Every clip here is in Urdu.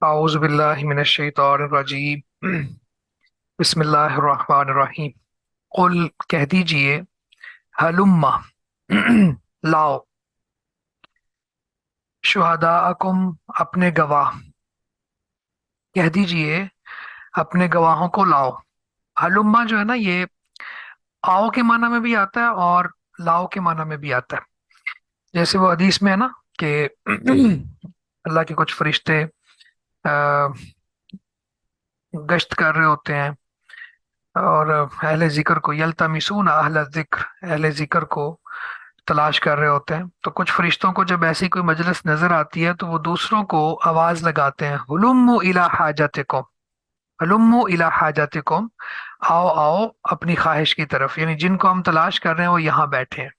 اعوذ باللہ من الشیطان الرجیم بسم اللہ الرحمن الرحیم۔ قل کہہ دیجئے، ہلما لاؤ، شہداءکم اپنے گواہ، کہہ دیجئے اپنے گواہوں کو لاؤ۔ ہلما جو ہے نا، یہ آؤ کے معنی میں بھی آتا ہے اور لاؤ کے معنی میں بھی آتا ہے۔ جیسے وہ حدیث میں ہے نا کہ اللہ کے کچھ فرشتے آ، گشت کر رہے ہوتے ہیں اور اہل ذکر کو یلتمسون اہل ذکر، اہل ذکر کو تلاش کر رہے ہوتے ہیں، تو کچھ فرشتوں کو جب ایسی کوئی مجلس نظر آتی ہے تو وہ دوسروں کو آواز لگاتے ہیں، ہلموا الی حاجتکم، ہلموا الی حاجتکم، آؤ آؤ اپنی خواہش کی طرف، یعنی جن کو ہم تلاش کر رہے ہیں وہ یہاں بیٹھے ہیں،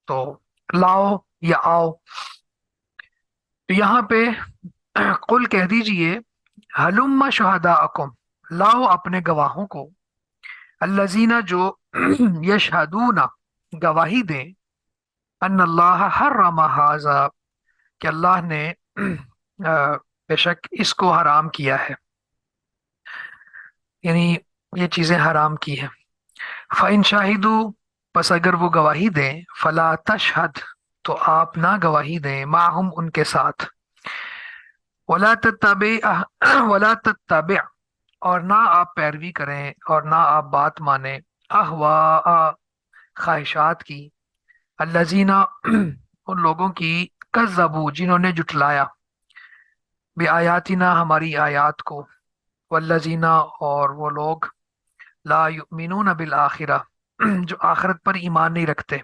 تو لاؤ یا آؤ۔ تو یہاں پہ قل کہہ دیجئے، ہلم شہداءکم، لاؤ اپنے گواہوں کو، الذین جو یشہدون گواہی دیں، ان اللہ حرم ھذا، کہ اللہ نے بے شک اس کو حرام کیا ہے، یعنی یہ چیزیں حرام کی ہیں۔ فَإِن شَاهِدُوا، پس اگر وہ گواہی دیں، فلا تشہد، تو آپ نہ گواہی دیں، معہم ان کے ساتھ، ولا تتبع ولا تتبع، اور نہ آپ پیروی کریں اور نہ آپ بات مانیں، اہواء، خواہشات کی، الذین ان لوگوں کی، کذبوا جنہوں نے جٹلایا، بآیاتنا ہماری آیات کو، والذین اور وہ لوگ، لا یؤمنون بالآخرہ جو آخرت پر ایمان نہیں رکھتے،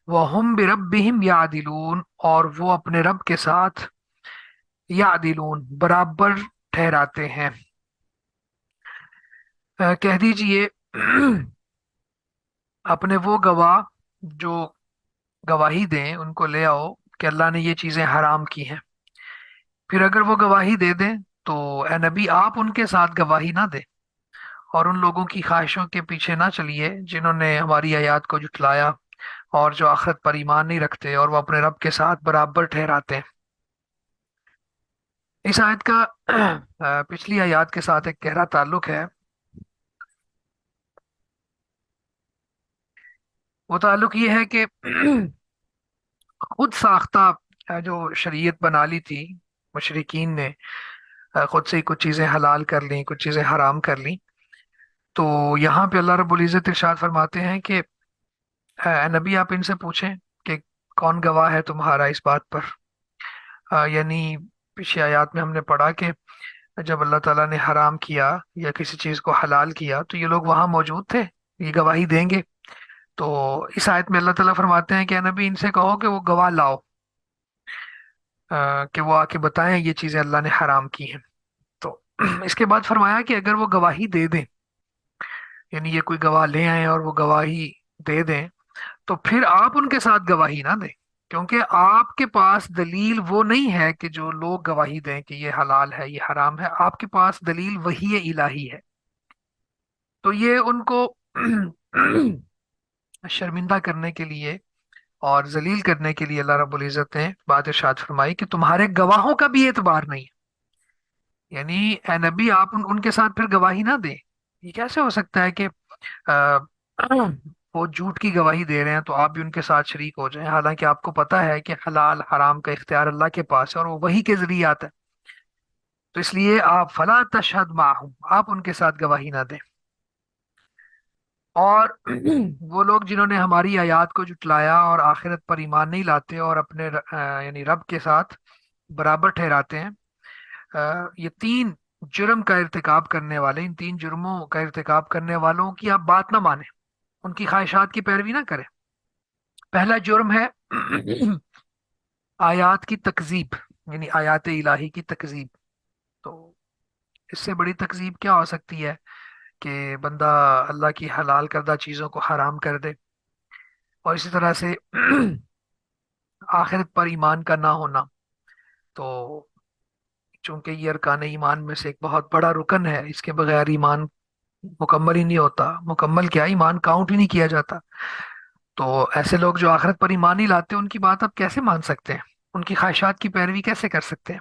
وہم بربہم یعدلون، اور وہ اپنے رب کے ساتھ یعدلون برابر ٹھہراتے ہیں۔ کہہ دیجئے اپنے وہ گواہ جو گواہی دیں ان کو لے آؤ کہ اللہ نے یہ چیزیں حرام کی ہیں، پھر اگر وہ گواہی دے دیں تو اے نبی آپ ان کے ساتھ گواہی نہ دیں، اور ان لوگوں کی خواہشوں کے پیچھے نہ چلیے جنہوں نے ہماری آیات کو جھٹلایا اور جو آخرت پر ایمان نہیں رکھتے اور وہ اپنے رب کے ساتھ برابر ٹھہراتے ہیں۔ اس آیت کا پچھلی آیات کے ساتھ ایک گہرا تعلق ہے۔ وہ تعلق یہ ہے کہ خود ساختہ جو شریعت بنا لی تھی مشرکین نے، خود سے ہی کچھ چیزیں حلال کر لیں، کچھ چیزیں حرام کر لیں، تو یہاں پہ اللہ رب العزت ارشاد فرماتے ہیں کہ اے نبی آپ ان سے پوچھیں کہ کون گواہ ہے تمہارا اس بات پر۔ یعنی پچھلی آیات میں ہم نے پڑھا کہ جب اللہ تعالیٰ نے حرام کیا یا کسی چیز کو حلال کیا تو یہ لوگ وہاں موجود تھے، یہ گواہی دیں گے۔ تو اس آیت میں اللہ تعالیٰ فرماتے ہیں کہ اے نبی ان سے کہو کہ وہ گواہ لاؤ، کہ وہ آ کے بتائیں یہ چیزیں اللہ نے حرام کی ہیں۔ تو اس کے بعد فرمایا کہ اگر وہ گواہی دے دیں، یعنی یہ کوئی گواہ لے آئیں اور وہ گواہی دے دیں، تو پھر آپ ان کے ساتھ گواہی نہ دیں، کیونکہ آپ کے پاس دلیل وہ نہیں ہے کہ جو لوگ گواہی دیں کہ یہ حلال ہے یہ حرام ہے، آپ کے پاس دلیل وحی الہی ہے۔ تو یہ ان کو شرمندہ کرنے کے لیے اور ذلیل کرنے کے لیے اللہ رب العزت نے بات ارشاد فرمائی کہ تمہارے گواہوں کا بھی اعتبار نہیں ہے، یعنی اے نبی آپ ان کے ساتھ پھر گواہی نہ دیں۔ یہ کیسے ہو سکتا ہے کہ آ، وہ جھوٹ کی گواہی دے رہے ہیں تو آپ بھی ان کے ساتھ شریک ہو جائیں، حالانکہ آپ کو پتہ ہے کہ حلال حرام کا اختیار اللہ کے پاس ہے اور وہ وہی کے ذریعے آتا ہے۔ تو اس لیے آپ فلا تشہد معہم، آپ ان کے ساتھ گواہی نہ دیں۔ اور وہ لوگ جنہوں نے ہماری آیات کو جھٹلایا اور آخرت پر ایمان نہیں لاتے اور اپنے یعنی رب کے ساتھ برابر ٹھہراتے ہیں، یہ تین جرم کا ارتکاب کرنے والے، ان تین جرموں کا ارتکاب کرنے والوں کی آپ بات نہ مانیں، ان کی خواہشات کی پیروی نہ کریں۔ پہلا جرم ہے آیات کی تکذیب، یعنی آیات الہی کی تکذیب۔ تو اس سے بڑی تکذیب کیا ہو سکتی ہے کہ بندہ اللہ کی حلال کردہ چیزوں کو حرام کر دے، اور اسی طرح سے آخرت پر ایمان کا نہ ہونا۔ تو چونکہ یہ ارکان ایمان میں سے ایک بہت بڑا رکن ہے، اس کے بغیر ایمان مکمل ہی نہیں ہوتا، مکمل کیا ایمان کاؤنٹ ہی نہیں کیا جاتا۔ تو ایسے لوگ جو آخرت پر ایمان نہیں لاتے ان کی بات آپ کیسے مان سکتے ہیں، ان کی خواہشات کی پیروی کیسے کر سکتے ہیں؟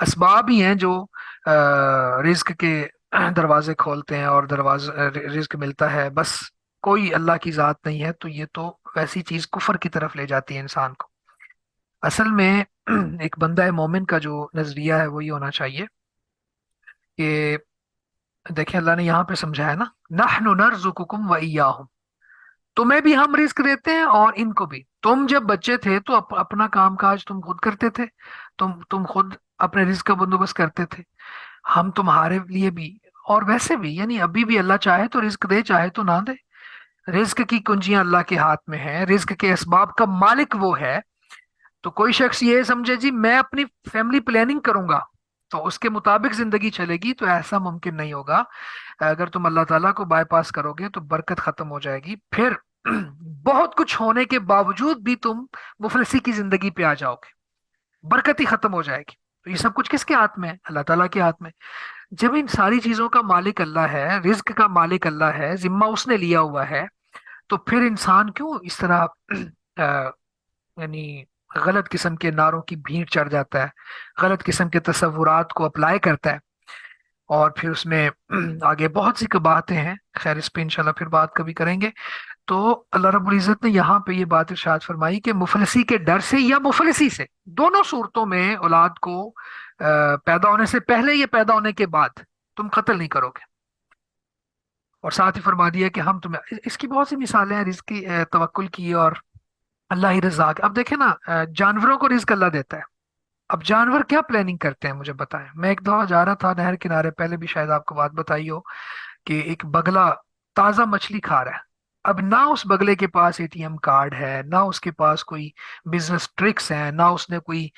اسباب ہی ہیں جو رزق کے دروازے کھولتے ہیں اور دروازہ رزق ملتا ہے، بس کوئی اللہ کی ذات نہیں ہے، تو یہ تو ویسی چیز کفر کی طرف لے جاتی ہے انسان کو۔ اصل میں ایک بندہ مومن کا جو نظریہ ہے وہ یہ ہونا چاہیے کہ دیکھیں اللہ نے یہاں پہ سمجھایا نا، نحن نرزقکم و ایاہم، تمہیں بھی ہم رزق دیتے ہیں اور ان کو بھی۔ تم جب بچے تھے تو اپنا کام کاج تم خود کرتے تھے، تم خود اپنے رزق کا بندوبست کرتے تھے، ہم تمہارے لیے بھی، اور ویسے بھی یعنی ابھی بھی اللہ چاہے تو رزق دے، چاہے تو نہ دے۔ رزق کی کنجیاں اللہ کے ہاتھ میں ہیں، رزق کے اسباب کا مالک وہ ہے۔ تو کوئی شخص یہ سمجھے جی میں اپنی فیملی پلاننگ کروں گا تو اس کے مطابق زندگی چلے گی، تو ایسا ممکن نہیں ہوگا۔ اگر تم اللہ تعالیٰ کو بائی پاس کرو گے تو برکت ختم ہو جائے گی، پھر بہت کچھ ہونے کے باوجود بھی تم مفلسی کی زندگی پہ آ جاؤ گے، برکت ہی ختم ہو جائے گی۔ تو یہ سب کچھ کس کے ہاتھ میں ہے؟ اللہ تعالیٰ کے ہاتھ میں۔ جب ان ساری چیزوں کا مالک اللہ ہے، رزق کا مالک اللہ ہے، ذمہ اس نے لیا ہوا ہے، تو پھر انسان کیوں اس طرح آ، یعنی غلط قسم کے نعروں کی بھیڑ چڑھ جاتا ہے، غلط قسم کے تصورات کو اپلائی کرتا ہے، اور پھر اس میں آگے بہت سی باتیں ہیں، خیر اس پہ انشاءاللہ پھر بات کبھی کریں گے۔ تو اللہ رب العزت نے یہاں پہ یہ بات ارشاد فرمائی کہ مفلسی کے ڈر سے یا مفلسی سے، دونوں صورتوں میں اولاد کو پیدا ہونے سے پہلے یا پیدا ہونے کے بعد تم قتل نہیں کرو گے۔ اور ساتھ ہی فرما دیا کہ ہم تمہیں، اس کی بہت سی مثالیں ہیں رزق کی، توکل کی، اور اللہ ہی رزاق۔ اب دیکھیں نا، جانوروں کو رزق اللہ دیتا ہے، اب جانور کیا پلاننگ کرتے ہیں مجھے بتائیں۔ میں ایک دفعہ جا رہا تھا نہر کنارے، پہلے بھی شاید آپ کو بات بتائی ہو، کہ ایک بگلا تازہ مچھلی کھا رہا ہے۔ اب نہ اس بگلے کے پاس اے ٹی ایم کارڈ ہے، نہ اس کے پاس کوئی بزنس ٹرکس ہیں، نہ اس نے کوئی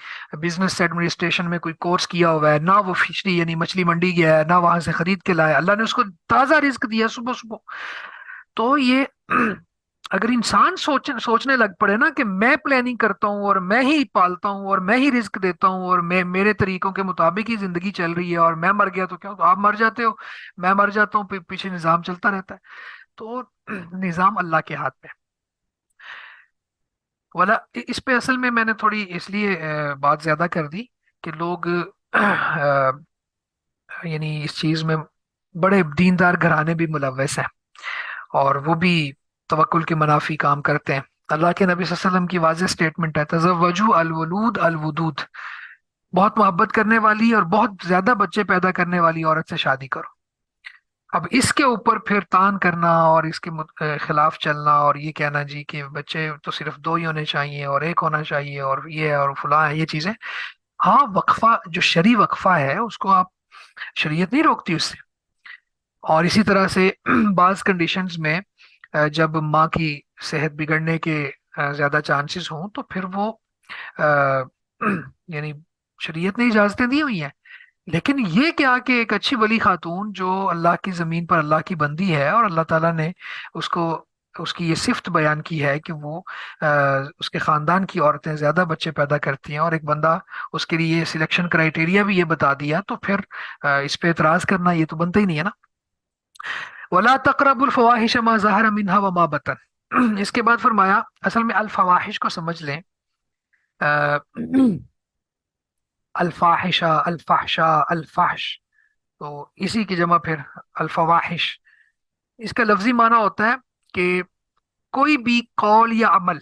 بزنس ایڈمنسٹریشن میں کوئی کورس کیا ہوا ہے، نہ وہ فشری یعنی مچھلی منڈی گیا ہے، نہ وہاں سے خرید کے لایا، اللہ نے اس کو تازہ رزق دیا صبح صبح۔ تو یہ اگر انسان سوچنے لگ پڑے نا کہ میں پلاننگ کرتا ہوں اور میں ہی پالتا ہوں اور میں ہی رزق دیتا ہوں اور میں میرے طریقوں کے مطابق ہی زندگی چل رہی ہے، اور میں مر گیا تو کیا، تو آپ مر جاتے ہو، میں مر جاتا ہوں، پیچھے نظام چلتا رہتا ہے۔ تو نظام اللہ کے ہاتھ میں والا۔ اس پہ اصل میں نے تھوڑی اس لیے بات زیادہ کر دی کہ لوگ یعنی اس چیز میں بڑے دیندار گھرانے بھی ملوث ہیں، اور وہ بھی توکل کے منافی کام کرتے ہیں۔ اللہ کے نبی صلی اللہ علیہ وسلم کی واضح سٹیٹمنٹ ہے، تزوجوا الولود الودود، بہت محبت کرنے والی اور بہت زیادہ بچے پیدا کرنے والی عورت سے شادی کرو۔ اب اس کے اوپر پھر تان کرنا اور اس کے خلاف چلنا اور یہ کہنا جی کہ بچے تو صرف دو ہی ہونے چاہیے اور ایک ہونا چاہیے اور یہ اور فلاں ہے، یہ چیزیں، ہاں وقفہ جو شرعی وقفہ ہے اس کو آپ، شریعت نہیں روکتی اس سے۔ اور اسی طرح سے بعض کنڈیشنز میں جب ماں کی صحت بگڑنے کے زیادہ چانسز ہوں تو پھر وہ آ، یعنی شریعت نے اجازتیں دی ہوئی ہیں۔ لیکن یہ کیا کہ ایک اچھی ولی خاتون جو اللہ کی زمین پر اللہ کی بندی ہے، اور اللہ تعالیٰ نے اس کو، اس کی یہ صفت بیان کی ہے کہ وہ اس کے خاندان کی عورتیں زیادہ بچے پیدا کرتی ہیں، اور ایک بندہ اس کے لیے سلیکشن کرائٹیریا بھی یہ بتا دیا، تو پھر اس پہ اعتراض کرنا یہ تو بنتا ہی نہیں ہے نا۔ ولا تقرب الفواحش ما ظہر منها وما بطن، اس کے بعد فرمایا، اصل میں الفواحش کو سمجھ لیں، آ، الفاحشہ، الفحشاء، الفحش، تو اسی کی جمع پھر الفواحش۔ اس کا لفظی معنی ہوتا ہے کہ کوئی بھی قول یا عمل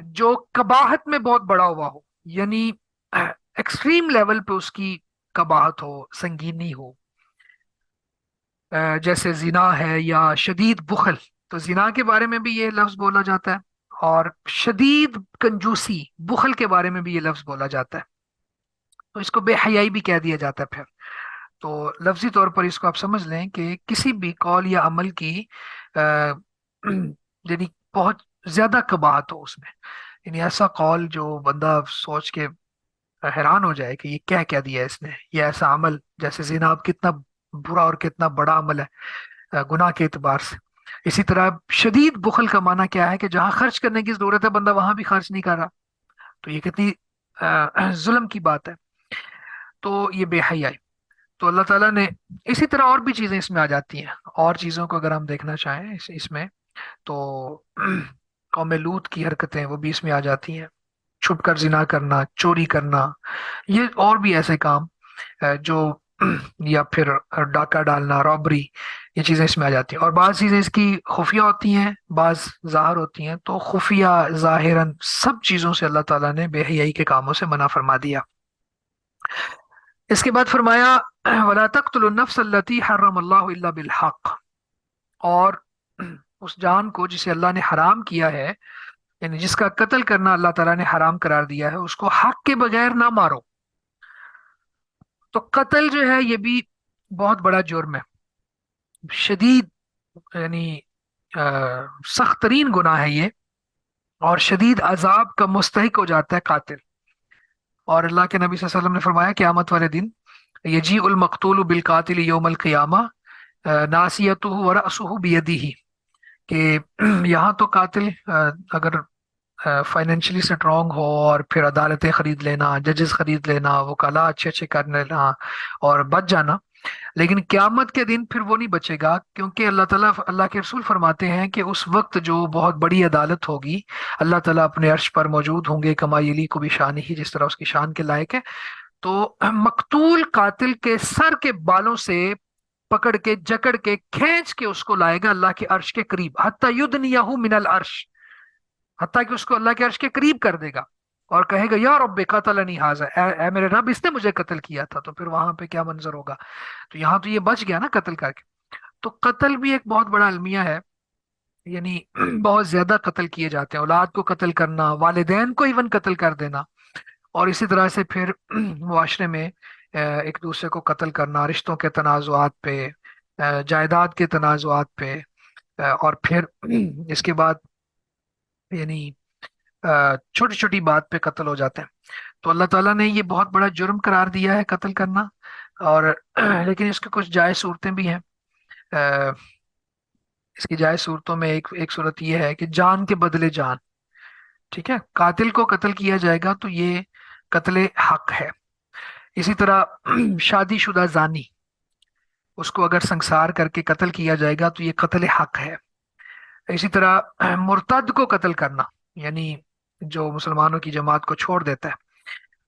جو قباحت میں بہت بڑا ہوا ہو، یعنی ایکسٹریم لیول پہ اس کی قباحت ہو، سنگینی ہو، جیسے زنا ہے یا شدید بخل، تو زنا کے بارے میں بھی یہ لفظ بولا جاتا ہے، اور شدید کنجوسی، بخل کے بارے میں بھی یہ لفظ بولا جاتا ہے، تو اس کو بے حیائی بھی کہہ دیا جاتا ہے پھر۔ تو لفظی طور پر اس کو آپ سمجھ لیں کہ کسی بھی قول یا عمل کی آ، یعنی بہت زیادہ قباحت ہو اس میں، یعنی ایسا قول جو بندہ سوچ کے حیران ہو جائے کہ یہ کیا دیا ہے اس نے، یہ ایسا عمل جیسے زنا اب کتنا برا اور کتنا بڑا عمل ہے گناہ کے اعتبار سے۔ اسی طرح شدید بخل کا معنی کیا ہے کہ جہاں خرچ کرنے کی ضرورت ہے بندہ وہاں بھی خرچ نہیں کر رہا، تو یہ کتنی ظلم کی بات ہے، تو یہ بے حیائی۔ تو اللہ تعالیٰ نے اسی طرح اور بھی چیزیں اس میں آ جاتی ہیں، اور چیزوں کو اگر ہم دیکھنا چاہیں اس میں، تو قوم لوط کی حرکتیں وہ بھی اس میں آ جاتی ہیں، چھپ کر زنا کرنا، چوری کرنا، یہ اور بھی ایسے کام جو یا پھر ڈاکہ ڈالنا، رابری، یہ چیزیں اس میں آ جاتی ہیں۔ اور بعض چیزیں اس کی خفیہ ہوتی ہیں، بعض ظاہر ہوتی ہیں، تو خفیہ ظاہراً سب چیزوں سے اللہ تعالیٰ نے بے حیائی کے کاموں سے منع فرما دیا۔ اس کے بعد فرمایا وَلَا تَقْتُلُوا النَّفْسَ الَّتِي حَرَّمَ اللَّهُ إِلَّا بِالْحَقِّ، اور اس جان کو جسے اللہ نے حرام کیا ہے، یعنی جس کا قتل کرنا اللہ تعالیٰ نے حرام قرار دیا ہے، اس کو حق کے بغیر نہ مارو۔ تو قتل جو ہے یہ بھی بہت بڑا جرم ہے، شدید، یعنی سخت ترین گناہ ہے یہ، اور شدید عذاب کا مستحق ہو جاتا ہے قاتل۔ اور اللہ کے نبی صلی اللہ علیہ وسلم نے فرمایا قیامت والے دن یجیء المقتول بالقاتل یوم القیامہ ناصیتہ ورأسہ بیدہ، کہ یہاں تو قاتل اگر فائنینشلی اسٹرانگ ہو اور پھر عدالتیں خرید لینا، ججز خرید لینا، وکلا اچھے اچھے کر لینا اور بچ جانا، لیکن قیامت کے دن پھر وہ نہیں بچے گا، کیونکہ اللہ تعالیٰ، اللہ کے رسول فرماتے ہیں کہ اس وقت جو بہت بڑی عدالت ہوگی، اللہ تعالیٰ اپنے عرش پر موجود ہوں گے، کما یلیق بشانہ، جس طرح اس کی شان کے لائق ہے، تو مقتول قاتل کے سر کے بالوں سے پکڑ کے، جکڑ کے، کھینچ کے اس کو لائے گا اللہ کے عرش کے قریب، حتی یدنیہ من العرش، حتیٰ کہ اس کو اللہ کے عرش کے قریب کر دے گا، اور کہے گا یا رب قتلنی ھذا، اے میرے رب اس نے مجھے قتل کیا تھا۔ تو پھر وہاں پہ کیا منظر ہوگا؟ تو یہاں تو یہ بچ گیا نا قتل کر کے۔ تو قتل بھی ایک بہت بڑا المیہ ہے، یعنی بہت زیادہ قتل کیے جاتے ہیں، اولاد کو قتل کرنا، والدین کو ایون قتل کر دینا، اور اسی طرح سے پھر معاشرے میں ایک دوسرے کو قتل کرنا، رشتوں کے تنازعات پہ، جائیداد کے تنازعات پہ، اور پھر اس کے بعد یعنی چھوٹی چھوٹی بات پہ قتل ہو جاتے ہیں۔ تو اللہ تعالیٰ نے یہ بہت بڑا جرم قرار دیا ہے قتل کرنا، اور لیکن اس کے کچھ جائز صورتیں بھی ہیں۔ اس کی جائز صورتوں میں ایک صورت یہ ہے کہ جان کے بدلے جان، ٹھیک ہے، قاتل کو قتل کیا جائے گا تو یہ قتل حق ہے۔ اسی طرح شادی شدہ زانی، اس کو اگر سنسار کر کے قتل کیا جائے گا تو یہ قتل حق ہے۔ اسی طرح مرتد کو قتل کرنا، یعنی جو مسلمانوں کی جماعت کو چھوڑ دیتا ہے،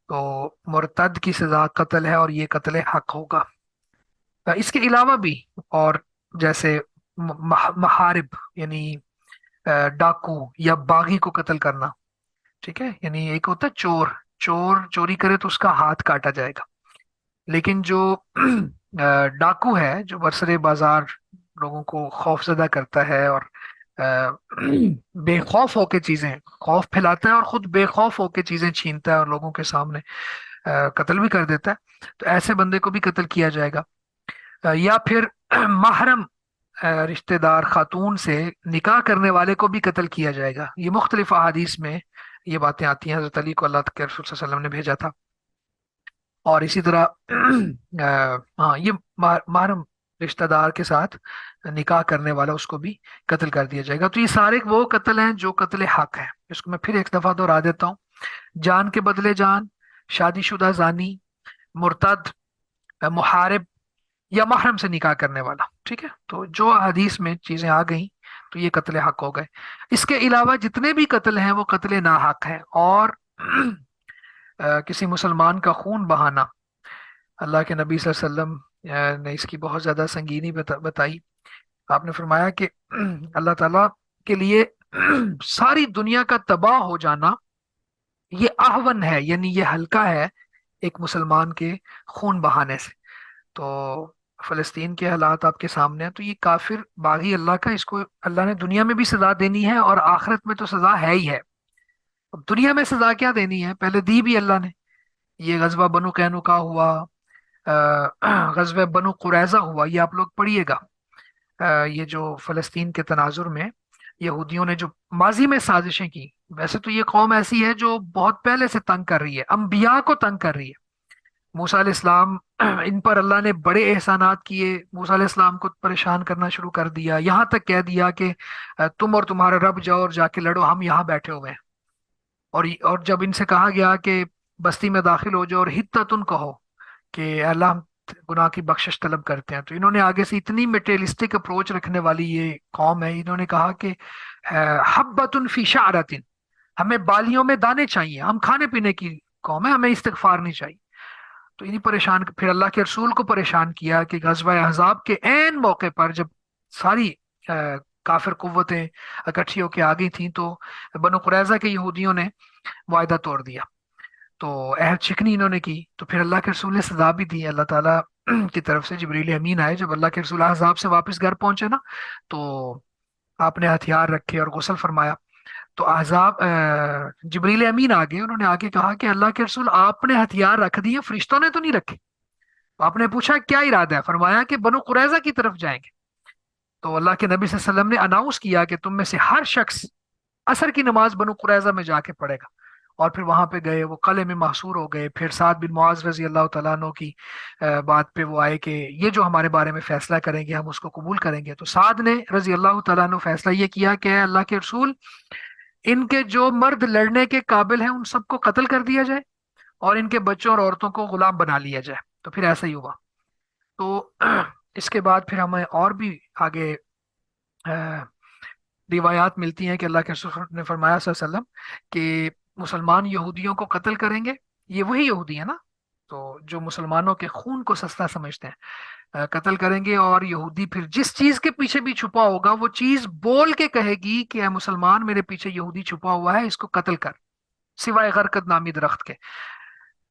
تو مرتد کی سزا قتل ہے، اور یہ قتل حق ہوگا۔ اس کے علاوہ بھی اور جیسے محارب، یعنی ڈاکو یا باغی کو قتل کرنا، ٹھیک ہے، یعنی ایک ہوتا ہے چور، چور چوری کرے تو اس کا ہاتھ کاٹا جائے گا، لیکن جو ڈاکو ہے، جو برسر بازار لوگوں کو خوف زدہ کرتا ہے، اور بے خوف ہو کے چیزیں، خوف پھیلاتا ہے اور خود بے خوف ہو کے چیزیں چھینتا ہے اور لوگوں کے سامنے قتل بھی کر دیتا ہے، تو ایسے بندے کو بھی قتل کیا جائے گا۔ یا پھر محرم رشتہ دار خاتون سے نکاح کرنے والے کو بھی قتل کیا جائے گا۔ یہ مختلف احادیث میں یہ باتیں آتی ہیں، حضرت علی کو اللہ کے رسول صلی اللہ علیہ وسلم نے بھیجا تھا۔ اور اسی طرح ہاں، یہ محرم رشتہ دار کے ساتھ نکاح کرنے والا، اس کو بھی قتل کر دیا جائے گا۔ تو یہ سارے وہ قتل ہیں جو قتل حق ہیں۔ اس کو میں پھر ایک دفعہ دہرا دیتا ہوں: جان کے بدلے جان، شادی شدہ زانی، مرتد، محارب، یا محرم سے نکاح کرنے والا، ٹھیک ہے۔ تو جو حدیث میں چیزیں آ گئیں تو یہ قتل حق ہو گئے۔ اس کے علاوہ جتنے بھی قتل ہیں وہ قتل ناحق ہیں۔ اور کسی مسلمان کا خون بہانا، اللہ کے نبی صلی اللہ علیہ وسلم نے اس کی بہت زیادہ سنگینی بتائی۔ آپ نے فرمایا کہ اللہ تعالیٰ کے لیے ساری دنیا کا تباہ ہو جانا یہ اہون ہے، یعنی یہ ہلکا ہے ایک مسلمان کے خون بہانے سے۔ تو فلسطین کے حالات آپ کے سامنے ہیں، تو یہ کافر باغی اللہ کا، اس کو اللہ نے دنیا میں بھی سزا دینی ہے، اور آخرت میں تو سزا ہے ہی ہے۔ اب دنیا میں سزا کیا دینی ہے؟ پہلے دی بھی اللہ نے، یہ غزوہ بنو قینقاع ہوا، غزوہ بنو قریظہ ہوا، یہ آپ لوگ پڑھیے گا۔ یہ جو فلسطین کے تناظر میں یہودیوں نے جو ماضی میں سازشیں کی، ویسے تو یہ قوم ایسی ہے جو بہت پہلے سے تنگ کر رہی ہے، انبیاء کو تنگ کر رہی ہے۔ موسیٰ علیہ السلام، ان پر اللہ نے بڑے احسانات کیے، موسیٰ علیہ السلام کو پریشان کرنا شروع کر دیا، یہاں تک کہہ دیا کہ تم اور تمہارا رب جاؤ اور جا کے لڑو، ہم یہاں بیٹھے ہوئے ہیں۔ اور جب ان سے کہا گیا کہ بستی میں داخل ہو جاؤ اور حتتن کہو کہ اے اللہ ہم گناہ کی بخشش طلب کرتے ہیں، تو انہوں نے آگے سے، اتنی میٹریلسٹک اپروچ رکھنے والی یہ قوم ہے، انہوں نے کہا کہ حبۃ فی شعرۃ، ہمیں بالیوں میں دانے چاہیے، ہم کھانے پینے کی قوم ہے، ہمیں استغفار نہیں چاہیے۔ تو انہیں پریشان، پھر اللہ کے رسول کو پریشان کیا کہ غزوہ احزاب کے عین موقع پر جب ساری کافر قوتیں اکٹھی ہو کے آ گئی تھیں، تو بنو قریظہ کے یہودیوں نے معاہدہ توڑ دیا، تو عہد شکنی انہوں نے کی۔ تو پھر اللہ کے رسول نے سزا بھی دی، اللہ تعالیٰ کی طرف سے جبریل امین آئے جب اللہ کے رسول احزاب سے واپس گھر پہنچے نا، تو آپ نے ہتھیار رکھے اور غسل فرمایا۔ تو احزاب جبریل امین آگے، انہوں نے آگے کہا کہ اللہ کے رسول آپ نے ہتھیار رکھ دیے، فرشتوں نے تو نہیں رکھے۔ تو آپ نے پوچھا کیا ارادہ ہے، فرمایا کہ بنو قریظہ کی طرف جائیں گے۔ تو اللہ کے نبی صلی اللہ علیہ وسلم نے اناؤنس کیا کہ تم میں سے ہر شخص عصر کی نماز بنو قریظہ میں جا کے پڑھے گا۔ اور پھر وہاں پہ گئے، وہ قلعے میں محصور ہو گئے۔ پھر سعد بن معاذ رضی اللہ تعالیٰ عنہ کی بات پہ وہ آئے کہ یہ جو ہمارے بارے میں فیصلہ کریں گے ہم اس کو قبول کریں گے۔ تو سعد نے رضی اللہ تعالیٰ عنہ فیصلہ یہ کیا کہ اے اللہ کے رسول، ان کے جو مرد لڑنے کے قابل ہیں ان سب کو قتل کر دیا جائے، اور ان کے بچوں اور عورتوں کو غلام بنا لیا جائے۔ تو پھر ایسا ہی ہوا۔ تو اس کے بعد پھر ہمیں اور بھی آگے روایات ملتی ہیں کہ اللہ کے رسول نے فرمایا صلی اللہ علیہ وسلم کہ مسلمان یہودیوں کو قتل کریں گے، یہ وہی یہودی ہیں نا، تو جو مسلمانوں کے خون کو سستا سمجھتے ہیں، قتل کریں گے۔ اور یہودی پھر جس چیز کے پیچھے بھی چھپا ہوگا وہ چیز بول کے کہے گی کہ اے مسلمان، میرے پیچھے یہودی چھپا ہوا ہے، اس کو قتل کر، سوائے غرقد نامی درخت کے۔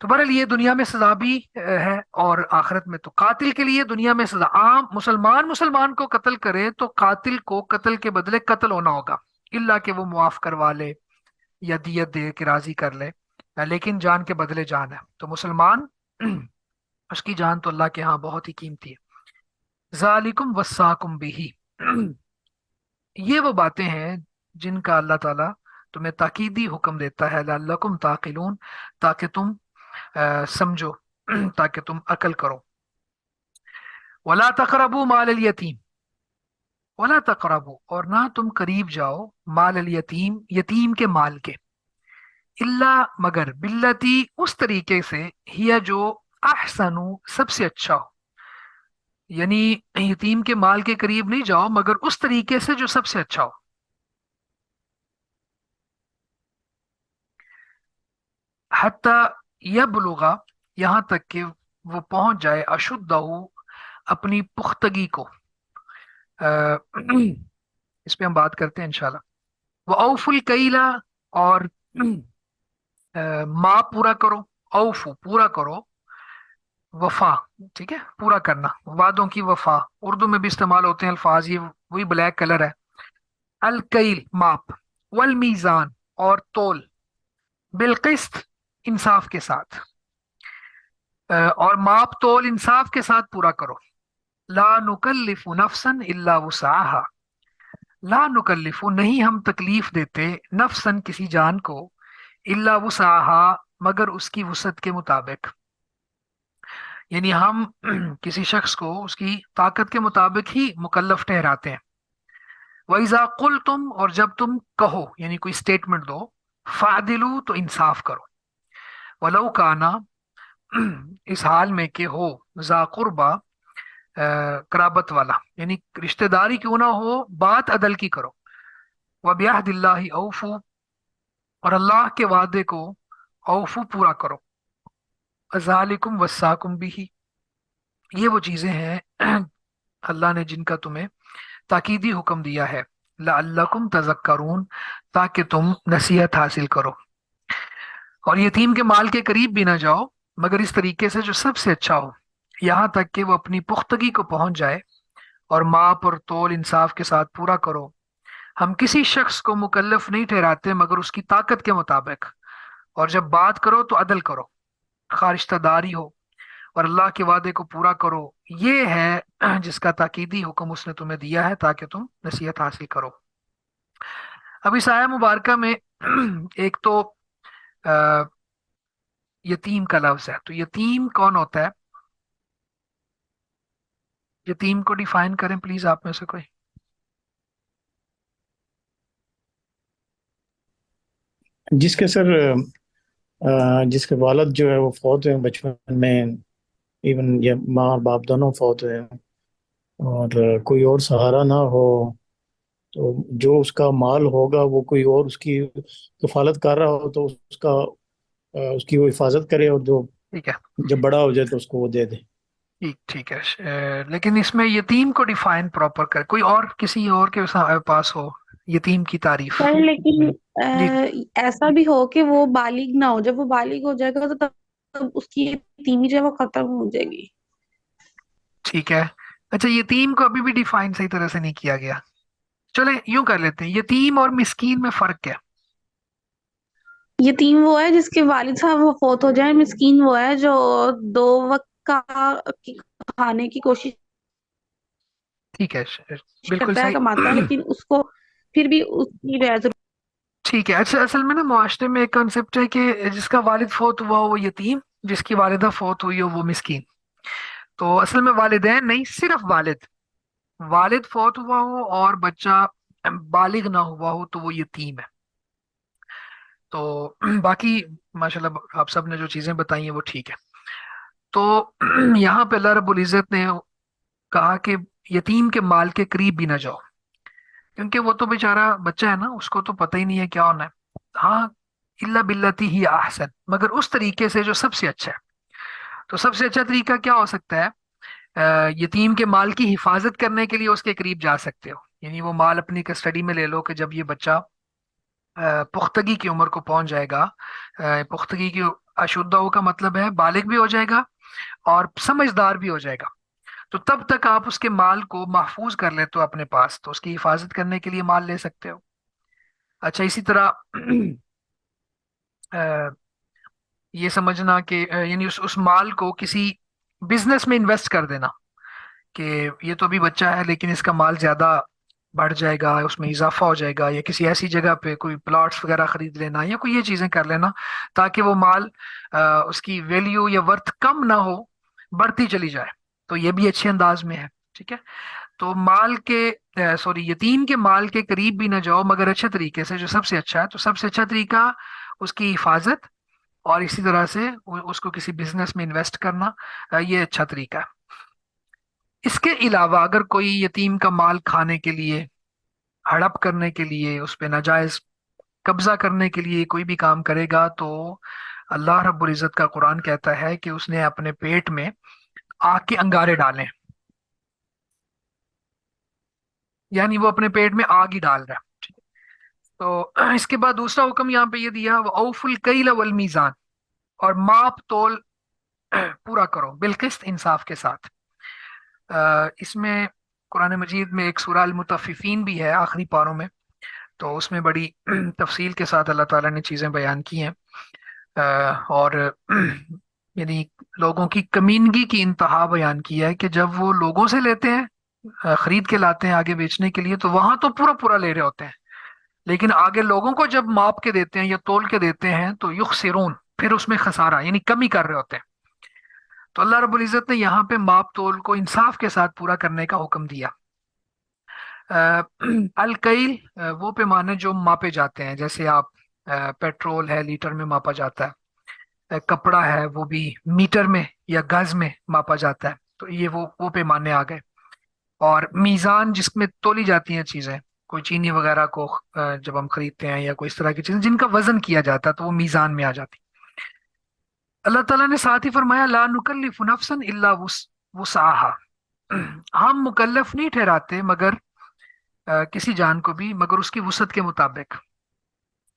تو بہرحال یہ دنیا میں سزا بھی ہے، اور آخرت میں۔ تو قاتل کے لیے دنیا میں سزا، عام مسلمان مسلمان کو قتل کرے تو قاتل کو قتل کے بدلے قتل ہونا ہوگا، اللہ کہ وہ معاف کروا لے یا دیت دے کے راضی کر لے، لیکن جان کے بدلے جان ہے۔ تو مسلمان اس کی جان تو اللہ کے ہاں بہت ہی قیمتی ہے۔ ذالکم وصاکم بہ، یہ وہ باتیں ہیں جن کا اللہ تعالیٰ تمہیں تاکیدی حکم دیتا ہے، لعلکم تعقلون، تاکہ تم سمجھو، تاکہ تم عقل کرو۔ ولا تقربوا مال الیتیم، ولا تقربوا، اور نہ تم قریب جاؤ، مال الیتیم، یتیم کے مال کے، الا مگر، باللتی، اس طریقے سے، ہی جو احسن، سب سے اچھا ہو، یعنی یتیم کے مال کے قریب نہیں جاؤ مگر اس طریقے سے جو سب سے اچھا ہو، حتی یبلغا، یہاں تک کہ وہ پہنچ جائے، اشدہ، اپنی پختگی کو۔ آ، اس پہ ہم بات کرتے ہیں انشاءاللہ۔ وہ اوف الکیلا، اور ماپ پورا کرو، اوفو پورا کرو، وفا، ٹھیک ہے، پورا کرنا، وعدوں کی وفا، اردو میں بھی استعمال ہوتے ہیں الفاظ، یہ وہی بلیک کلر ہے۔ الکیل ماپ، والمیزان، اور تول، بالقسط، انصاف کے ساتھ، اور ماپ تول انصاف کے ساتھ پورا کرو۔ لا نکلف نفسا الا وسعها، لا نکلف، نہیں ہم تکلیف دیتے، نفسا، کسی جان کو، الا وسعها، مگر اس کی وسعت کے مطابق، یعنی ہم کسی شخص کو اس کی طاقت کے مطابق ہی مکلف ٹھہراتے ہیں۔ وَإِذَا قُلْتُمْ، اور جب تم کہو یعنی کوئی سٹیٹمنٹ دو، فَعْدِلُوا، تو انصاف کرو، وَلَوْ كَانَ، اس حال میں کہ ہو، ذا قربا، قرابت والا، یعنی رشتہ داری کیوں نہ ہو، بات عدل کی کرو۔ وَبِعَهْدِ اللَّهِ أَوْفُوا، اور اللہ کے وعدے کو اوفو پورا کرو۔ ذَلِكُمْ وَصَّاكُمْ بِهِ، یہ وہ چیزیں ہیں اللہ نے جن کا تمہیں تاکیدی حکم دیا ہے، لعلکم تذکرون، تاکہ تم نصیحت حاصل کرو۔ اور یتیم کے مال کے قریب بھی نہ جاؤ مگر اس طریقے سے جو سب سے اچھا ہو، یہاں تک کہ وہ اپنی پختگی کو پہنچ جائے، اور ماپ اور تول انصاف کے ساتھ پورا کرو۔ ہم کسی شخص کو مکلف نہیں ٹھہراتے مگر اس کی طاقت کے مطابق، اور جب بات کرو تو عدل کرو، خواہ رشتہ داری ہو، اور اللہ کے وعدے کو پورا کرو۔ یہ ہے جس کا تاکیدی حکم اس نے تمہیں دیا ہے تاکہ تم نصیحت حاصل کرو۔ اب اس آیہ مبارکہ میں ایک تو آ، یتیم کا لفظ ہے، تو یتیم کون ہوتا ہے؟ یتیم کو ڈیفائن کریں پلیز آپ میں سے کوئی۔ جس کے سر جس کے والد جو ہے وہ فوت ہوئے بچپن میں، ایون یہ ماں اور باپ دونوں فوت ہوئے ہیں، اور کوئی اور سہارا نہ ہو، تو جو اس کا مال ہوگا وہ کوئی اور اس کی کفالت کر رہا ہو تو اس کا اس کی وہ حفاظت کرے، اور جو ٹھیک ہے، جب بڑا ہو جائے تو اس کو وہ دے دے۔ ٹھیک ٹھیک ہے، لیکن اس میں یتیم کو ڈیفائن پراپر کر، کوئی اور کسی اور کے پاس ہو یتیم کی تعریف؟ سر لیکن جی ایسا بھی ہو کہ وہ بالغ نہ ہو، جب وہ بالغ ہو جائے گا تو تب اس کی یتیمی جو ہے وہ ختم ہو جائے گی۔ ٹھیک ہے، اچھا یتیم کو ابھی بھی ڈیفائن صحیح طرح سے نہیں کیا گیا، چلے یوں کر لیتے ہیں، یتیم اور مسکین میں فرق کیا؟ یتیم وہ ہے جس کے والد صاحب وہ فوت ہو جائے، مسکین وہ ہے جو دو وقت کا کھانے کی کوشش ٹھیک ہے، بالکل کرتا ہے، صحیح۔ کماتا ہے، لیکن اس کو پھر بھی اس کی جو ہے ٹھیک ہے، اچھا اصل میں نا معاشرے میں ایک کنسپٹ ہے کہ جس کا والد فوت ہوا ہو وہ یتیم، جس کی والدہ فوت ہوئی ہو وہ مسکین۔ تو اصل میں والدین نہیں، صرف والد، والد فوت ہوا ہو اور بچہ بالغ نہ ہوا ہو تو وہ یتیم ہے۔ تو باقی ماشاءاللہ آپ سب نے جو چیزیں بتائی ہیں وہ ٹھیک ہے۔ تو یہاں پہ اللہ رب العزت نے کہا کہ یتیم کے مال کے قریب بھی نہ جاؤ، کیونکہ وہ تو بیچارہ بچہ ہے نا، اس کو تو پتہ ہی نہیں ہے کیا ہونا ہے۔ ہاں، اللہ باللتی ہی احسن، مگر اس طریقے سے جو سب سے اچھا ہے۔ تو سب سے اچھا طریقہ کیا ہو سکتا ہے؟ یتیم کے مال کی حفاظت کرنے کے لیے اس کے قریب جا سکتے ہو، یعنی وہ مال اپنی کسٹڈی میں لے لو کہ جب یہ بچہ پختگی کی عمر کو پہنچ جائے گا، پختگی کی اشدھا کا مطلب ہے بالغ بھی ہو جائے گا اور سمجھدار بھی ہو جائے گا، تو تب تک آپ اس کے مال کو محفوظ کر لیتے ہو اپنے پاس، تو اس کی حفاظت کرنے کے لیے مال لے سکتے ہو۔ اچھا اسی طرح یہ سمجھنا کہ یعنی اس مال کو کسی بزنس میں انویسٹ کر دینا، کہ یہ تو ابھی بچہ ہے لیکن اس کا مال زیادہ بڑھ جائے گا، اس میں اضافہ ہو جائے گا، یا کسی ایسی جگہ پہ کوئی پلاٹس وغیرہ خرید لینا یا کوئی یہ چیزیں کر لینا تاکہ وہ مال اس کی ویلیو یا ورتھ کم نہ ہو، بڑھتی چلی جائے، تو یہ بھی اچھے انداز میں ہے۔ ٹھیک ہے، تو مال کے سوری یتیم کے مال کے قریب بھی نہ جاؤ مگر اچھے طریقے سے، جو سب سے اچھا ہے، تو سب سے اچھا طریقہ اس کی حفاظت اور اسی طرح سے اس کو کسی بزنس میں انویسٹ کرنا، یہ اچھا طریقہ ہے۔ اس کے علاوہ اگر کوئی یتیم کا مال کھانے کے لیے، ہڑپ کرنے کے لیے، اس پہ ناجائز قبضہ کرنے کے لیے کوئی بھی کام کرے گا تو اللہ رب العزت کا قرآن کہتا ہے کہ اس نے اپنے پیٹ میں آگ کے انگارے ڈالے، یعنی وہ اپنے پیٹ میں آگ ہی ڈال رہا ہے۔ تو اس کے بعد دوسرا حکم یہاں پہ یہ دیا، اوف الکیل والمیزان، اور ماپ تول پورا کرو بالقسط، انصاف کے ساتھ۔ اس میں قرآن مجید میں ایک سورہ المطففین بھی ہے آخری پاروں میں، تو اس میں بڑی تفصیل کے ساتھ اللہ تعالیٰ نے چیزیں بیان کی ہیں، اور یعنی لوگوں کی کمینگی کی انتہا بیان کی ہے کہ جب وہ لوگوں سے لیتے ہیں، خرید کے لاتے ہیں آگے بیچنے کے لیے، تو وہاں تو پورا پورا لے رہے ہوتے ہیں، لیکن آگے لوگوں کو جب ماپ کے دیتے ہیں یا تول کے دیتے ہیں تو یخسرون، پھر اس میں خسارہ یعنی کمی کر رہے ہوتے ہیں۔ تو اللہ رب العزت نے یہاں پہ ماپ تول کو انصاف کے ساتھ پورا کرنے کا حکم دیا۔ الکیل وہ پیمانے جو ماپے جاتے ہیں، جیسے آپ پیٹرول ہے لیٹر میں ماپا جاتا ہے، کپڑا ہے وہ بھی میٹر میں یا گز میں ماپا جاتا ہے، تو یہ وہ پیمانے آ گئے۔ اور میزان جس میں تولی جاتی ہیں چیزیں، کوئی چینی وغیرہ کو جب ہم خریدتے ہیں یا کوئی اس طرح کی چیزیں جن کا وزن کیا جاتا ہے تو وہ میزان میں آ جاتی۔ اللہ تعالیٰ نے ساتھ ہی فرمایا لا نکلف نفسا الا وسعها، ہم مکلف نہیں ٹھہراتے مگر کسی جان کو بھی مگر اس کی وسعت کے مطابق۔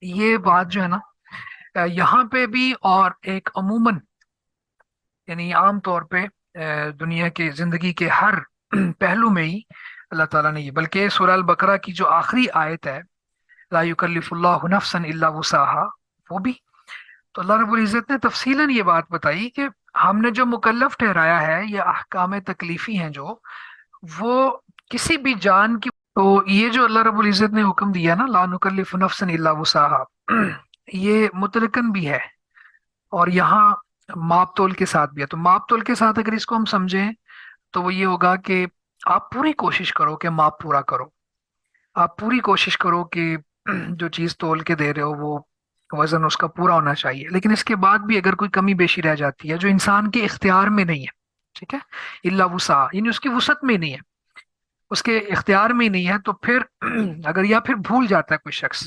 یہ بات جو ہے نا یہاں پہ بھی اور ایک عموماً یعنی عام طور پہ دنیا کے زندگی کے ہر پہلو میں ہی اللہ تعالیٰ نے یہ، بلکہ سورہ البقرہ کی جو آخری آیت ہے لا یکلف اللہ نفسا الا وسعها، وہ بھی تو اللہ رب العزت نے تفصیلاً یہ بات بتائی کہ ہم نے جو مکلف ٹھہرایا ہے یہ احکام تکلیفی ہیں جو وہ کسی بھی جان کی، تو یہ جو اللہ رب العزت نے حکم دیا نا لا نکلف نفسا الا وسعها، یہ مطلقاً بھی ہے اور یہاں ماپ تول کے ساتھ بھی ہے۔ تو ماپ تول کے ساتھ اگر اس کو ہم سمجھیں تو وہ یہ ہوگا کہ آپ پوری کوشش کرو کہ ماپ پورا کرو، آپ پوری کوشش کرو کہ جو چیز تول کے دے رہے ہو وہ وزن اس کا پورا ہونا چاہیے، لیکن اس کے بعد بھی اگر کوئی کمی بیشی رہ جاتی ہے جو انسان کے اختیار میں نہیں ہے، ٹھیک ہے، الا وسع یعنی اس کی وسعت میں نہیں ہے، اس کے اختیار میں ہی نہیں ہے، تو پھر اگر یا پھر بھول جاتا ہے کوئی شخص،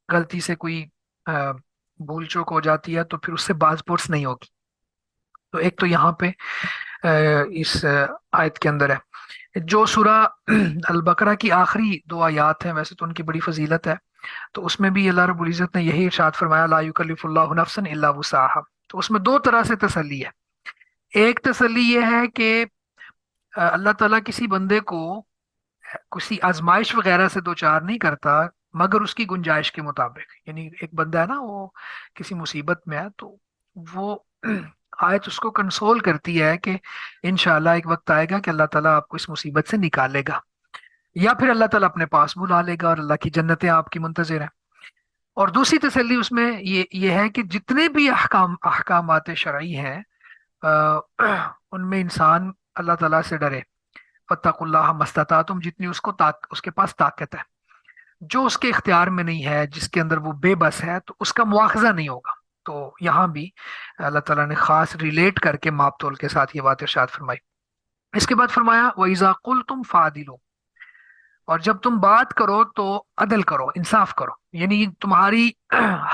غلطی سے کوئی بھول چوک ہو جاتی ہے، تو پھر اس سے باز پرس نہیں ہوگی۔ تو ایک تو یہاں پہ اس آیت کے اندر ہے جو سورہ البقرہ کی آخری دو آیات ہیں، ویسے تو ان کی بڑی فضیلت ہے، تو اس میں بھی اللہ رب العزت نے یہی ارشاد فرمایا لا یکلف اللہ نفسا الا وسعها۔ تو اس میں دو طرح سے تسلی ہے۔ ایک تسلی یہ ہے کہ اللہ تعالیٰ کسی بندے کو کسی آزمائش وغیرہ سے دو چار نہیں کرتا مگر اس کی گنجائش کے مطابق، یعنی ایک بندہ ہے نا، وہ کسی مصیبت میں ہے، تو وہ آیت اس کو کنسول کرتی ہے کہ انشاءاللہ ایک وقت آئے گا کہ اللہ تعالیٰ آپ کو اس مصیبت سے نکالے گا، یا پھر اللہ تعالیٰ اپنے پاس بلا لے گا اور اللہ کی جنتیں آپ کی منتظر ہیں۔ اور دوسری تسلی اس میں یہ ہے کہ جتنے بھی احکامات شرعی ہیں ان میں انسان اللہ تعالیٰ سے ڈرے، فاتقوا اللہ ما استطعتم، جتنی اس کے پاس طاقت ہے۔ جو اس کے اختیار میں نہیں ہے، جس کے اندر وہ بے بس ہے، تو اس کا مواخذہ نہیں ہوگا۔ تو یہاں بھی اللہ تعالیٰ نے خاص ریلیٹ کر کے ماپ تول کے ساتھ یہ بات ارشاد فرمائی۔ اس کے بعد فرمایا وَإِذَا قُلْتُمْ فَعْدِلُوا، اور جب تم بات کرو تو عدل کرو، انصاف کرو، یعنی تمہاری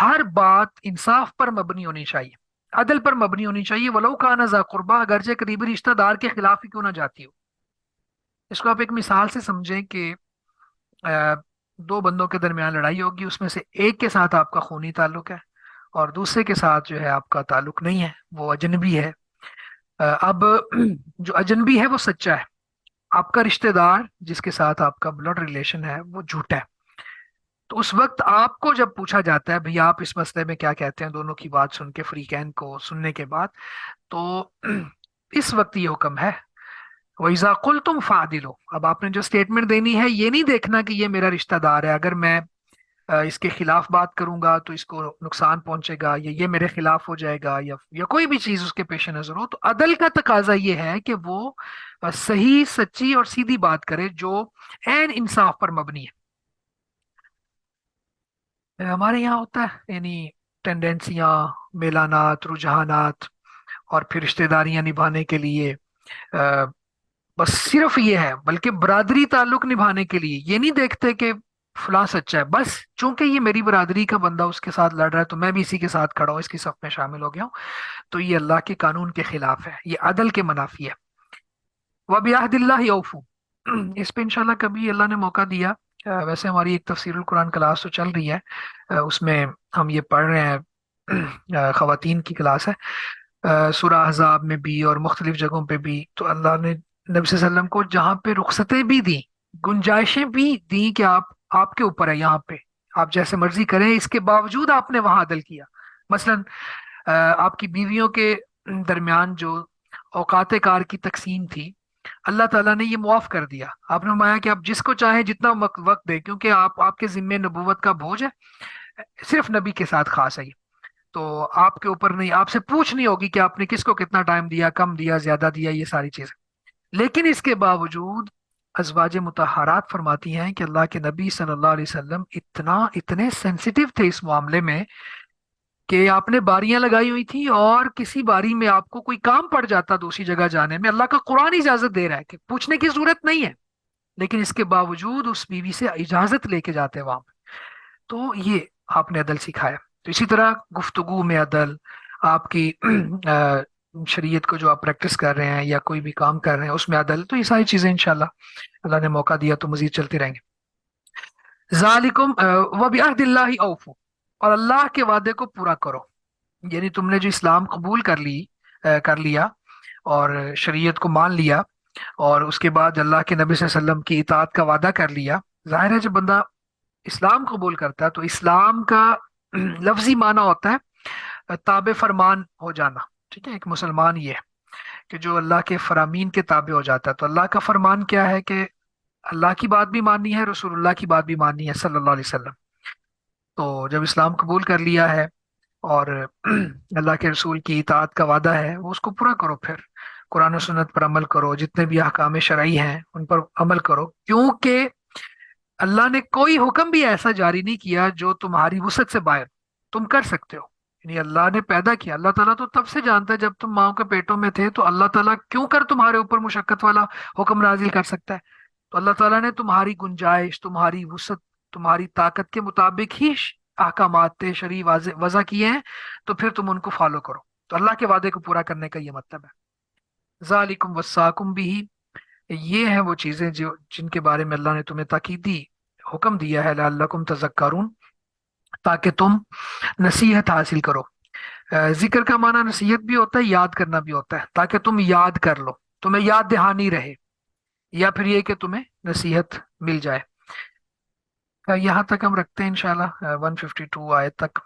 ہر بات انصاف پر مبنی ہونی چاہیے، عدل پر مبنی ہونی چاہیے، وَلَوْ كَانَ ذَا قُرْبَىٰ، اگرچہ قریبی رشتہ دار کے خلاف ہی کیوں نہ جاتی ہو۔ اس کو آپ ایک مثال سے سمجھیں کہ دو بندوں کے درمیان لڑائی ہوگی، اس میں سے ایک کے ساتھ آپ کا خونی تعلق ہے اور دوسرے کے ساتھ جو ہے آپ کا تعلق نہیں ہے، وہ اجنبی ہے۔ اب جو اجنبی ہے وہ سچا ہے، آپ کا رشتہ دار جس کے ساتھ آپ کا بلڈ ریلیشن ہے وہ جھوٹا ہے۔ تو اس وقت آپ کو جب پوچھا جاتا ہے بھئی آپ اس مسئلے میں کیا کہتے ہیں، دونوں کی بات سن کے، فریقین کو سننے کے بعد، تو اس وقت یہ حکم ہے وَإِذَا قُلْتُمْ فَعْدِلُوا۔ اب آپ نے جو سٹیٹمنٹ دینی ہے، یہ نہیں دیکھنا کہ یہ میرا رشتہ دار ہے، اگر میں اس کے خلاف بات کروں گا تو اس کو نقصان پہنچے گا، یا یہ میرے خلاف ہو جائے گا، یا کوئی بھی چیز اس کے پیش نظر ہو، تو عدل کا تقاضا یہ ہے کہ وہ صحیح، سچی اور سیدھی بات کرے جو عین انصاف پر مبنی ہے۔ ہمارے یہاں ہوتا ہے یعنی ٹینڈنسیاں، میلانات، رجحانات، اور پھر رشتہ داریاں نبھانے کے لیے بس صرف یہ ہے، بلکہ برادری تعلق نبھانے کے لیے یہ نہیں دیکھتے کہ فلاں سچا ہے، بس چونکہ یہ میری برادری کا بندہ اس کے ساتھ لڑ رہا ہے تو میں بھی اسی کے ساتھ کھڑا ہوں، اس کی صف میں شامل ہو گیا ہوں، تو یہ اللہ کے قانون کے خلاف ہے، یہ عدل کے منافی ہے۔ وَبِعَهْدِ اللَّهِ أَوْفُوا، اس پہ انشاءاللہ کبھی اللہ نے موقع دیا، ویسے ہماری ایک تفسیر القرآن کلاس تو چل رہی ہے، اس میں ہم یہ پڑھ رہے ہیں، خواتین کی کلاس ہے، سورہ احزاب میں بھی اور مختلف جگہوں پہ بھی، تو اللہ نے نبی صلی اللہ علیہ وسلم کو جہاں پہ رخصتیں بھی دیں، گنجائشیں بھی دیں کہ آپ کے اوپر ہے، یہاں پہ آپ جیسے مرضی کریں، اس کے باوجود آپ نے وہاں عدل کیا۔ مثلا آپ کی بیویوں کے درمیان جو اوقات کار کی تقسیم تھی، اللہ تعالیٰ نے یہ معاف کر دیا، آپ نے فرمایا کہ آپ جس کو چاہیں جتنا وقت دیں، کیونکہ آپ کے ذمے نبوت کا بوجھ ہے، صرف نبی کے ساتھ خاص ہے یہ، تو آپ کے اوپر نہیں، آپ سے پوچھ نہیں ہوگی کہ آپ نے کس کو کتنا ٹائم دیا، کم دیا، زیادہ دیا، یہ ساری چیزیں۔ لیکن اس کے باوجود ازواج مطہرات فرماتی ہیں کہ اللہ کے نبی صلی اللہ علیہ وسلم اتنے سینسیٹیو تھے اس معاملے میں کہ آپ نے باریاں لگائی ہوئی تھی، اور کسی باری میں آپ کو کوئی کام پڑ جاتا دوسری جگہ جانے میں، اللہ کا قرآن اجازت دے رہا ہے کہ پوچھنے کی ضرورت نہیں ہے، لیکن اس کے باوجود اس بیوی سے اجازت لے کے جاتے وہاں پہ، تو یہ آپ نے عدل سکھایا۔ تو اسی طرح گفتگو میں عدل، آپ کی شریعت کو جو آپ پریکٹس کر رہے ہیں یا کوئی بھی کام کر رہے ہیں اس میں عدل، تو یہ ساری چیزیں انشاءاللہ اللہ نے موقع دیا تو مزید چلتے رہیں گے۔ ذالکم وبعہد اللہ اوفو، اور اللہ کے وعدے کو پورا کرو، یعنی تم نے جو اسلام قبول کر لیا اور شریعت کو مان لیا، اور اس کے بعد اللہ کے نبی صلی اللہ علیہ وسلم کی اطاعت کا وعدہ کر لیا، ظاہر ہے جب بندہ اسلام قبول کرتا ہے تو اسلام کا لفظی معنی ہوتا ہے تابع فرمان ہو جانا، ٹھیک ہے، ایک مسلمان یہ ہے کہ جو اللہ کے فرامین کے تابع ہو جاتا ہے۔ تو اللہ کا فرمان کیا ہے کہ اللہ کی بات بھی ماننی ہے، رسول اللہ کی بات بھی ماننی ہے صلی اللہ علیہ وسلم۔ تو جب اسلام قبول کر لیا ہے اور اللہ کے رسول کی اطاعت کا وعدہ ہے، وہ اس کو پورا کرو، پھر قرآن و سنت پر عمل کرو، جتنے بھی احکام شرعی ہیں ان پر عمل کرو، کیونکہ اللہ نے کوئی حکم بھی ایسا جاری نہیں کیا جو تمہاری وسعت سے باہر تم کر سکتے ہو، یعنی اللہ نے پیدا کیا، اللہ تعالیٰ تو تب سے جانتا ہے جب تم ماں کے پیٹوں میں تھے، تو اللہ تعالیٰ کیوں کر تمہارے اوپر مشقت والا حکم نازل کر سکتا ہے؟ تو اللہ تعالیٰ نے تمہاری گنجائش، تمہاری وسعت، تمہاری طاقت کے مطابق ہی احکامات شرعی واضح وضع کیے ہیں، تو پھر تم ان کو فالو کرو۔ تو اللہ کے وعدے کو پورا کرنے کا یہ مطلب ہے۔ ذالکم وصاکم بھی، یہ ہیں وہ چیزیں جو جن کے بارے میں اللہ نے تمہیں تاکیدی حکم دیا ہے، لعلکم تذکرون، تاکہ تم نصیحت حاصل کرو۔ ذکر کا معنی نصیحت بھی ہوتا ہے، یاد کرنا بھی ہوتا ہے، تاکہ تم یاد کر لو، تمہیں یاد دہانی رہے، یا پھر یہ کہ تمہیں نصیحت مل جائے۔ یہاں تک ہم رکھتے ہیں انشاءاللہ 152 آیت تک۔